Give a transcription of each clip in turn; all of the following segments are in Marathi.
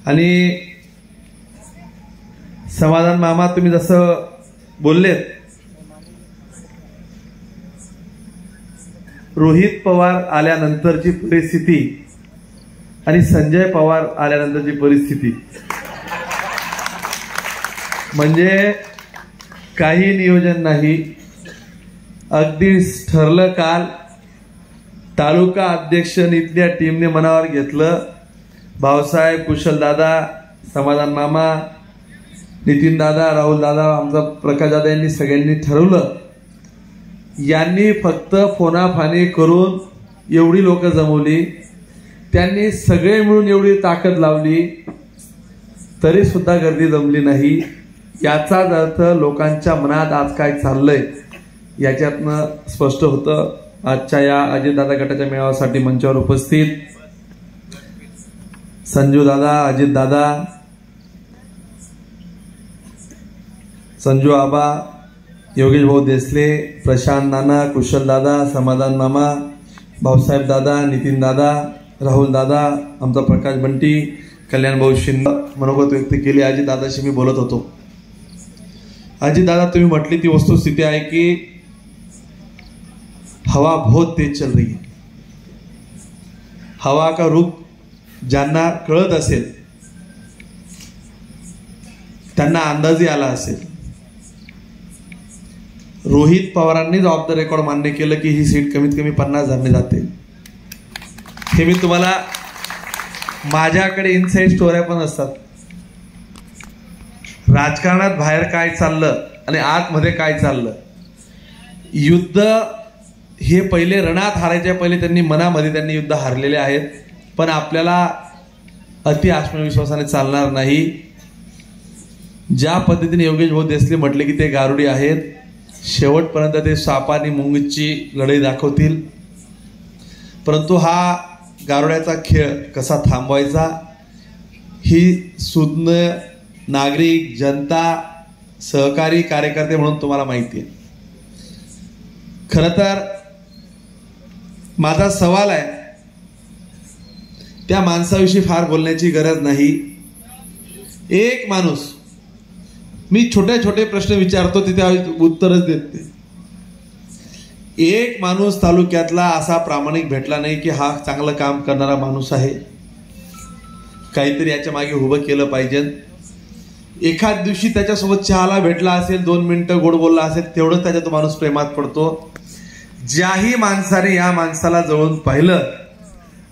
आणि समाधान मामा तुम्ही जसं बोललेत, रोहित पवार आल्यानंतरची परिस्थिती आणि संजय पवार आल्यानंतरची परिस्थिती म्हणजे काही नियोजन नाही. अगदी ठरलं काल. तालुका अध्यक्ष इथल्या टीमने मनावर घेतलं. भाऊसाहेब, कुशल दादा, समाधान मामा, नितीन दादा, राहुल दादा, आमचा प्रकाश दादा यांनी सगळ्यांनी ठरवलं. यांनी फक्त फोनाफानी करून एवढी लोक जमवली. त्यांनी सगळे मिळून एवढी ताकद लावली तरी सुद्धा गर्दी जमली नाही. याचाच अर्थ लोकांच्या मनात आज काय चाललंय याच्यातनं स्पष्ट होतं. आजच्या या अजितदादा गटाच्या मेळाव्यासाठी मंचावर उपस्थित संजू दादा, अजित दादा, संजू आबा, योगेश भाऊ देसले, प्रशांत नाना, कुशल दादा, समाधान मामा, भाऊसाहेब दादा, नितीन दादा, राहुल दादा, आमचा प्रकाश बंटी, कल्याण भाऊ शिंदे मनोगत व्यक्त केली. अजित दादाशी मी बोलत होतो. अजित दादा, तुम्ही म्हटली ती वस्तुस्थिती आहे की हवा बहुत तेज चल रही है. हवा का रुख ज्यांना कळत असेल त्यांना अंदाजही आला असेल. रोहित पवारांनी ऑफ द रेकॉर्ड मान्य केलं की ही सीट कमीत कमी 50,000 जाते. हे मी तुम्हाला, माझ्याकडे इनसाइड स्टोऱ्या पण असतात. राजकारणात बाहेर काय चाललं आणि आतमध्ये काय चाललं. युद्ध हे पहिले रणात हारायच्या पहिले त्यांनी मनामध्ये त्यांनी युद्ध हारलेले आहेत. पण आपल्याला अति आत्मविश्वासाने चालणार नाही. ज्या पद्धतीने योगेश भाऊ देसले म्हटले की ते गारुडी आहेत, शेवटपर्यंत ते सापा आणि मुंगीची लढाई दाखवतील. परंतु हा गारुड्याचा खेळ कसा थांबवायचा ही सुज्ञ नागरिक, जनता, सहकारी, कार्यकर्ते म्हणून तुम्हाला माहिती आहे. खरं तर माझा सवाल आहे, त्या माणसाविषयी फार बोलण्याची गरज नाही. एक माणूस, मी छोटे छोटे प्रश्न विचारतो तिथे उत्तरच देत नाही. एक माणूस तालुक्यातला असा प्रामाणिक भेटला नाही की हा चांगलं काम करणारा माणूस आहे, काहीतरी याच्या मागे उभं केलं पाहिजे. एखाद दिवशी त्याच्यासोबत चहाला भेटला असेल, 2 मिनिटं गोड बोलला असेल, तेवढंच त्याच्या तो माणूस प्रेमात पडतो. ज्याही माणसाने या माणसाला जवळून पाहिलं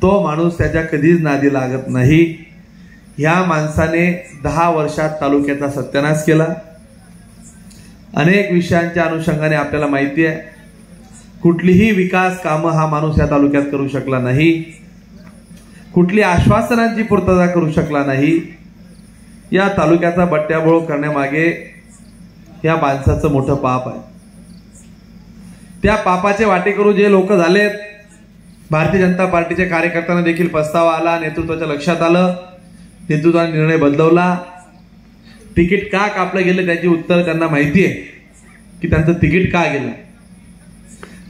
तो माणूस त्याच्या कधीच नादी लागत नाही. ह्या माणसाने 10 वर्षात तालुक्याचा सत्यानाश केला. अनेक विषयांच्या अनुषंगाने आपल्याला माहिती आहे, कुठलीही विकास कामं हा माणूस या तालुक्यात करू शकला नाही. कुठली आश्वासनांची पूर्तता करू शकला नाही. या तालुक्याचा बट्ट्याबोळ करण्यामागे या माणसाचं मोठं पाप आहे. त्या पापाचे वाटेकरू जे लोक झालेत, भारतीय जनता पार्टीच्या कार्यकर्त्यांना देखील पस्तावा आला, नेतृत्वाच्या लक्षात आलं, नेतृत्वाने निर्णय बदलवला. तिकीट का कापलं गेलं त्याची उत्तर त्यांना माहिती आहे की त्यांचं तिकीट का गेलं.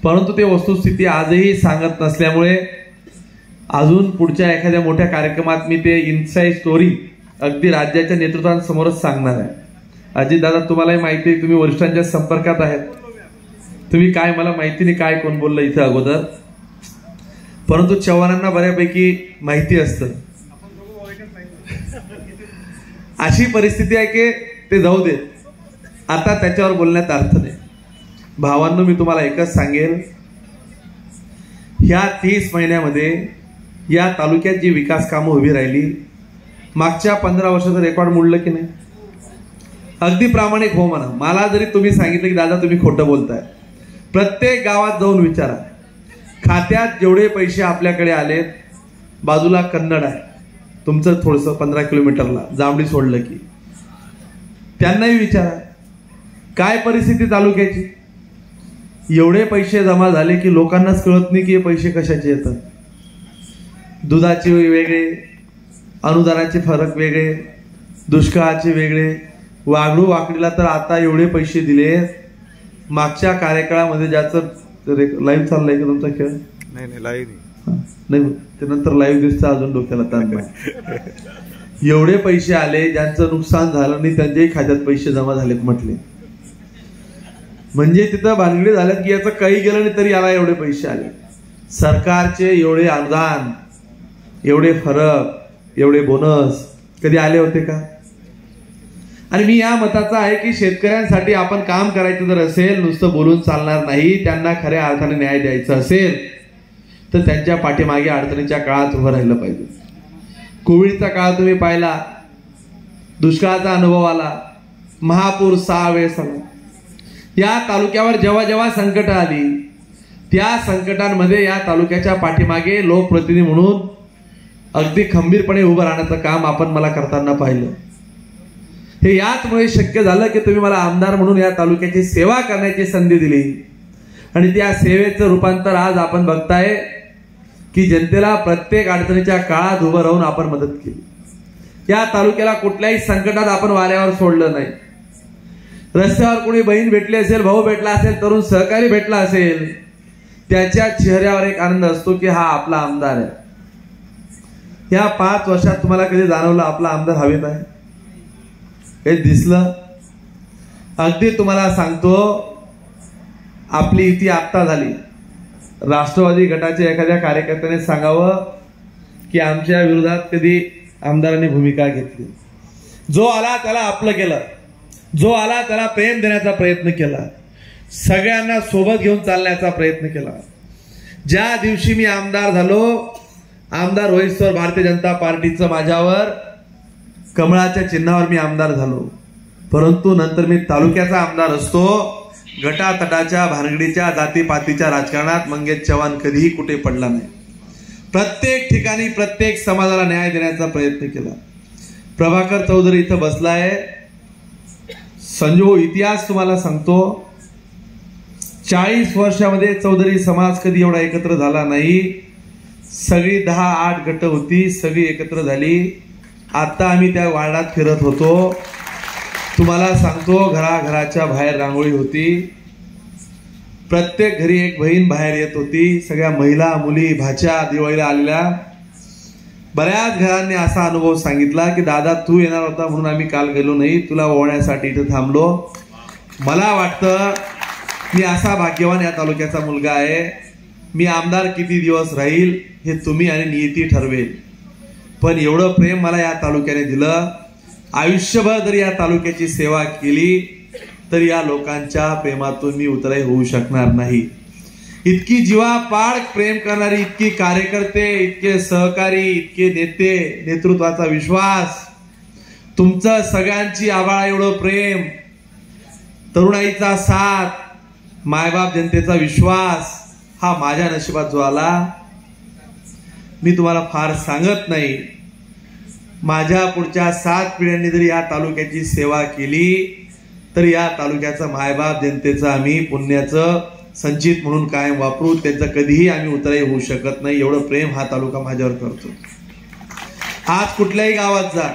परंतु ते वस्तुस्थिती आजही सांगत नसल्यामुळे अजून पुढच्या एखाद्या मोठ्या कार्यक्रमात मी ते इनसाइड स्टोरी अगदी राज्याच्या नेतृत्वांसमोरच सांगणार आहे. अजितदादा, तुम्हालाही माहिती आहे, तुम्ही वरिष्ठांच्या संपर्कात आहेत. तुम्ही काय, मला माहिती नाही काय कोण बोललं इथं अगोदर, परंतु चव्हाणांना बऱ्यापैकी माहिती असतं. अशी परिस्थिती आहे की ते जाऊ देत, आता त्याच्यावर बोलण्यात अर्थ नाही. भावांनो, मी तुम्हाला एकच सांगेल, ह्या 30 महिन्यामध्ये या तालुक्यात जी विकास कामं उभी राहिली, मागच्या 15 वर्षाचं रेकॉर्ड मोडलं की नाही. अगदी प्रामाणिक हो म्हणा. मला जरी तुम्ही सांगितलं की दादा तुम्ही खोटं बोलताय, प्रत्येक गावात जाऊन विचारा. खात्यात जेवढे पैसे आपल्याकडे आलेत, बाजूला कन्नड आहे तुमचं थोडंसं 15 किलोमीटरला, जांभळी सोडलं की, त्यांनाही विचारा काय परिस्थिती तालुक्याची. एवढे पैसे जमा झाले की लोकांनाच कळत नाही की हे पैसे कशाचे येतात. दुधाचे वेगळे, अनुदानाचे फरक वेगळे, दुष्काळाचे वेगळे. वागडू वाकडीला तर आता एवढे पैसे दिले, मागच्या कार्यकाळामध्ये ज्याचं लाईव्ह चाललंय का तुमचा खेळ? नाही, लाईव्ह नाही, ते नंतर लाईव्ह दिसतं, अजून डोक्याला ताण नाही. एवढे पैसे आले ज्यांचं नुकसान झालं नाही त्यांच्याही खात्यात पैसे जमा झालेत म्हटले. म्हणजे तिथं भानगडी झाल्यात की याचं काही गेलं नाही तरी याला एवढे पैसे आले. सरकारचे एवढे अनुदान, एवढे फरक, एवढे बोनस कधी आले होते का? आणि मी या मताचा आहे की शेतकऱ्यांसाठी आपण काम करायचं जर असेल, नुसतं बोलून चालणार नाही. त्यांना खऱ्या अर्थाने न्याय द्यायचा असेल तर त्यांच्या पाठीमागे अडचणीच्या काळात उभं राहिलं पाहिजे. कोविडचा काळ तुम्ही पाहिला, दुष्काळाचा अनुभव आला, महापूर 6 वेळेस आला. या तालुक्यावर जेव्हा जेव्हा संकट आली त्या संकटांमध्ये या तालुक्याच्या पाठीमागे लोकप्रतिनिधी म्हणून अगदी खंबीरपणे उभं राहण्याचं काम आपण मला करताना पाहिलं. हे याचमुळे शक्य झालं की तुम्ही मला आमदार म्हणून या तालुक्याची सेवा करण्याची संधी दिली. आणि त्या सेवेचं रूपांतर आज आपण बघताय की जनतेला प्रत्येक अडचणीच्या काळात उभं राहून आपण मदत केली. या तालुक्याला कुठल्याही संकटात आपण वाऱ्यावर सोडलं नाही. रस्त्यावर कोणी बहीण भेटली असेल, भाऊ भेटला असेल, तरुण सहकारी भेटला असेल, त्याच्या चेहऱ्यावर एक आनंद असतो की हा आपला आमदार आहे. या 5 वर्षात तुम्हाला कधी जाणवलं आपला आमदार हवेत आहे? हे दिसलं? अगदी तुम्हाला सांगतो, आपली इथे आत्ता झाली. राष्ट्रवादी गटाच्या एखाद्या कार्यकर्त्याने सांगावं की आमच्या विरोधात कधी आमदारांनी भूमिका घेतली. जो आला त्याला आपलं केलं, जो आला त्याला प्रेम देण्याचा प्रयत्न केला, सगळ्यांना सोबत घेऊन चालण्याचा प्रयत्न केला. ज्या दिवशी मी आमदार झालो, आमदार होईस्तोवर भारतीय जनता पार्टीचं माझ्यावर कमळाच्या चिन्हावर मी आमदार झालो. परंतु नंतर मी तालुक्याचा आमदार असतो. गटातटाच्या, भानगडीच्या, जातीपातीच्या राजकारणात मंगेश चव्हाण कधीही कुठे पडला नाही. प्रत्येक ठिकाणी प्रत्येक समाजाला न्याय देण्याचा प्रयत्न केला. प्रभाकर चौधरी इथं बसलाय. संजू, इतिहास तुम्हाला सांगतो, 40 वर्षामध्ये चौधरी समाज कधी एवढा एकत्र झाला नाही. सगळी 10-8 गट होती, सगळी एकत्र झाली. आता आम्ही त्या वार्डात फिरत होतो, तुम्हाला सांगतो, घराघराच्या बाहेर रांगोळी होती. प्रत्येक घरी एक बहीण बाहेर येत होती. सगळ्या महिला, मुली, भाच्या दिवाळीला आलेल्या. बऱ्याच घरांनी असा अनुभव सांगितला की दादा तू येणार होता म्हणून आम्ही काल गेलो नाही, तुला ओवण्यासाठी इथं थांबलो. मला वाटतं मी असा भाग्यवान या तालुक्याचा मुलगा आहे. मी आमदार किती दिवस राहील हे तुम्ही आणि नियती ठरवेल, पण एवढं प्रेम मला या तालुक्याने दिलं. आयुष्यभर जर या तालुक्याची सेवा केली तर या लोकांच्या प्रेमातून मी उतराई होऊ शकणार नाही. इतकी जीवापाड प्रेम करणारी, इतकी कार्यकर्ते, इतके सहकारी, इतके नेते, नेतृत्वाचा विश्वास, तुमचं सगळ्यांची आभाळ एवढं प्रेम, तरुणाईचा साथ, मायबाप जनतेचा विश्वास, हा माझ्या नशिबात जो आला. मी तुम्हाला फार सांगत नाही, माझ्या पुढच्या 7 पिढ्यांनी जरी या तालुक्याची सेवा केली तर या तालुक्याचा मायबाप जनतेचं आम्ही पुण्याचं संचित म्हणून कायम वापरू. त्याचं कधीही आम्ही उतराई होऊ शकत नाही. एवढं प्रेम हा तालुका माझ्यावर करतो. आज कुठल्याही गावात जा,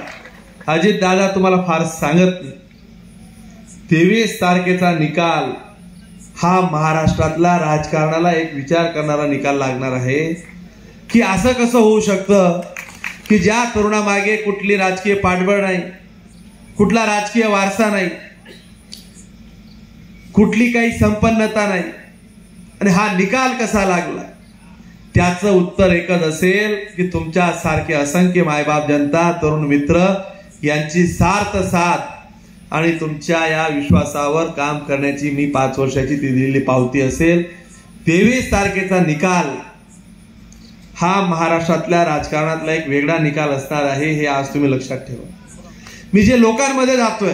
अजित दादा तुम्हाला फार सांगत नाही, 23 तारखेचा निकाल हा महाराष्ट्रातला राजकारणाला एक विचार करणारा निकाल लागणार आहे की असं कसं होऊ शकतं की ज्या तरुणामागे कुठली राजकीय पाठबळ नाही, कुठला राजकीय वारसा नाही, कुठली काही संपन्नता नाही, आणि हा निकाल कसा लागला. त्याचं उत्तर एकच असेल की तुमच्या सारखे असंख्य मायबाप जनता, तरुण मित्र यांची सार्थ साथ आणि तुमच्या या विश्वासावर काम करण्याची मी 5 वर्षाची ती दिलेली पावती असेल. 23 तारखेचा निकाल हा महाराष्ट्रातल्या राजकारणातला एक वेगळा निकाल असणार आहे, हे आज तुम्ही लक्षात ठेवा. मी जे लोकांमध्ये जातोय,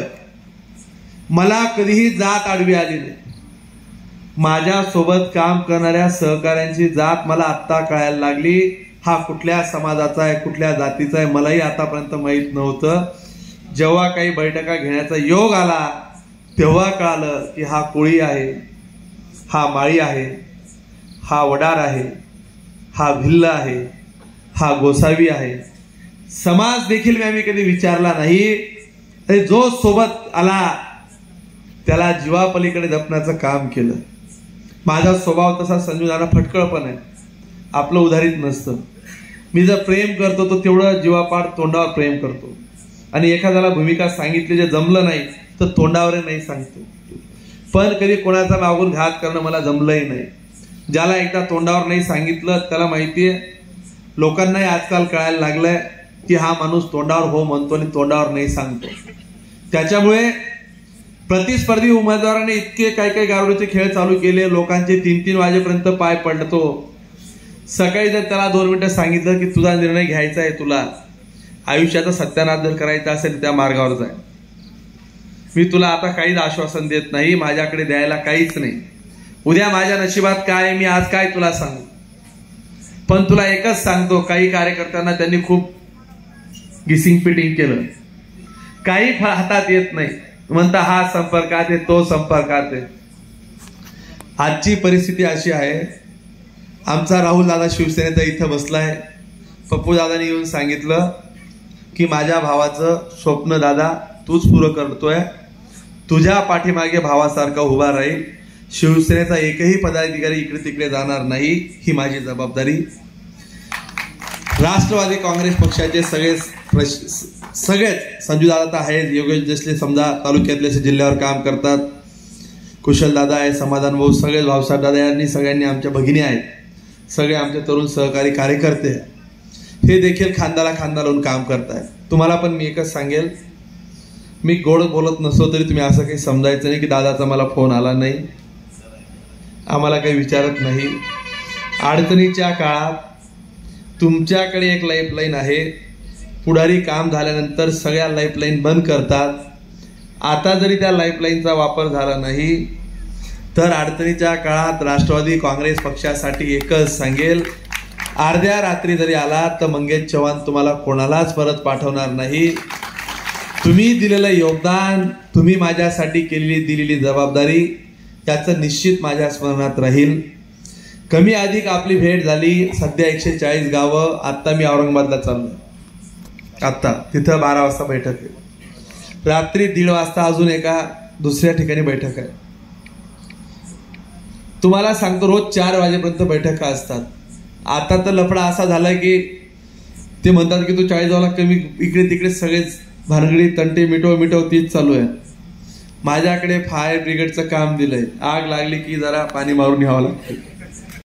मला कधीही जात आडवी आली नाही. माझ्या सोबत काम करणाऱ्या सहकाऱ्यांची जात मला आत्ता कळायला लागली. हा कुठल्या समाजाचा आहे, कुठल्या जातीचा आहे, मलाही आतापर्यंत माहित नव्हतं. जेव्हा काही बैठका घेण्याचा योग आला तेव्हा कळालं की हा कोळी आहे, हा माळी आहे, हा वडार आहे, हा भिल्ल आहे, हा गोसावी आहे. समाज देखील मी कधी विचारला नाही. जो सोबत आला त्याला जीवापलीकडे जपण्याचं काम केलं. माझा स्वभाव तसा संजूदाना फटकळ पण आहे, आपलं उधारीत नसतं. मी जर प्रेम करतो तो तेवढं जीवापाड तोंडावर प्रेम करतो. आणि एखाद्याला भूमिका सांगितली जे जमलं नाही तर तोंडावर नाही सांगतो. पण कधी कोणाचा मागून घात करणं मला जमलंही नाही. ज्याला एकदा तोंडावर नाही सांगितलं त्याला माहितीये, लोकांनाही आजकाल कळायला लागलंय की हा माणूस तोंडावर हो म्हणतो आणि तोंडावर नाही सांगतो. त्याच्यामुळे प्रतिस्पर्धी उमेदवाराने इतके काही गारुडीचे खेळ चालू केले, लोकांचे 3-3 वाजेपर्यंत पाय पडतो. सकाळी जर त्याला 2 मिनिटं सांगितलं की तुझा निर्णय घ्यायचा आहे, तुला आयुष्याचा सत्यानाश जर करायचा असेल त्या मार्गावर जाय. मी तुला आता काहीच आश्वासन देत नाही, माझ्याकडे द्यायला काहीच नाही. उद्या माझ्या नशिबात काय आहे मी आज काय तुला सांगू. पण तुला एकच सांगतो, काही कार्यकर्त्यांना त्यांनी खूप गिसिंग पिटिंग केलं, काही हातात येत नाही. म्हणता हा संपर्कात आहे, तो संपर्कात आहे. आजची परिस्थिती अशी आहे, आमचा राहुल दादा शिवसेनेचा इथं बसलाय. पप्पू दादाने येऊन सांगितलं की माझ्या भावाचं स्वप्न दादा तूच पुरं करतोय, तुझ्या पाठीमागे भावासारखा उभा राहील. शिवसेनेचा एकही पदाधिकारी इकडे तिकडे जाणार नाही, ही माझी जबाबदारी. राष्ट्रवादी काँग्रेस पक्षाचे सगळेच संजू दादा तर आहेत, योगेश जसले समजा तालुक्यातले जिल्ह्यावर काम करतात, कुशल दादा आहे, समाधान भाऊ, सगळे भाऊसाहेब दादा यांनी सगळ्यांनी आमच्या भगिनी आहेत, सगळे आमचे तरुण सहकारी कार्यकर्ते हे देखील खांद्याला खांदा लावून काम करतायत. तुम्हाला पण मी एकच सांगेल, मी गोड बोलत नसतो तरी तुम्ही असं काही समजायचं नाही की दादाचा मला फोन आला नाही, आम्हाला काही विचारत नाही. अडचणीच्या काळात तुमच्याकडे एक लाईफलाईन आहे. पुढारी काम झाल्यानंतर सगळ्या लाईफलाईन बंद करतात. आता जरी त्या लाईफलाईनचा वापर झाला नाही तर अडचणीच्या काळात राष्ट्रवादी काँग्रेस पक्षासाठी एकच सांगेल, अर्ध्या रात्री जरी आला तर मंगेश चव्हाण तुम्हाला कोणालाच परत पाठवणार नाही. तुम्ही दिलेलं योगदान, तुम्ही माझ्यासाठी दिलेली जबाबदारी त्याचं निश्चित माझ्या स्मरणात राहील. कमी अधिक आपली भेट झाली. सध्या 140 गावं. आत्ता मी औरंगाबादला चाललोय, आत्ता तिथं 12 वाजता बैठक आहे. रात्री 1:30 वाजता अजून एका दुसऱ्या ठिकाणी बैठक आहे. तुम्हाला सांगतो रोज 4 वाजेपर्यंत बैठका असतात. आता तर लफडा असा झालाय की ते म्हणतात की तू 40 गावाला कमी, इकडे तिकडे सगळेच भानगडी तंटे मिटव तीच चालू आहे. माझ्याकडे फायर ब्रिगेडचं काम दिलंय. आग लागली की जरा पाणी मारून घ्यावं लागतं.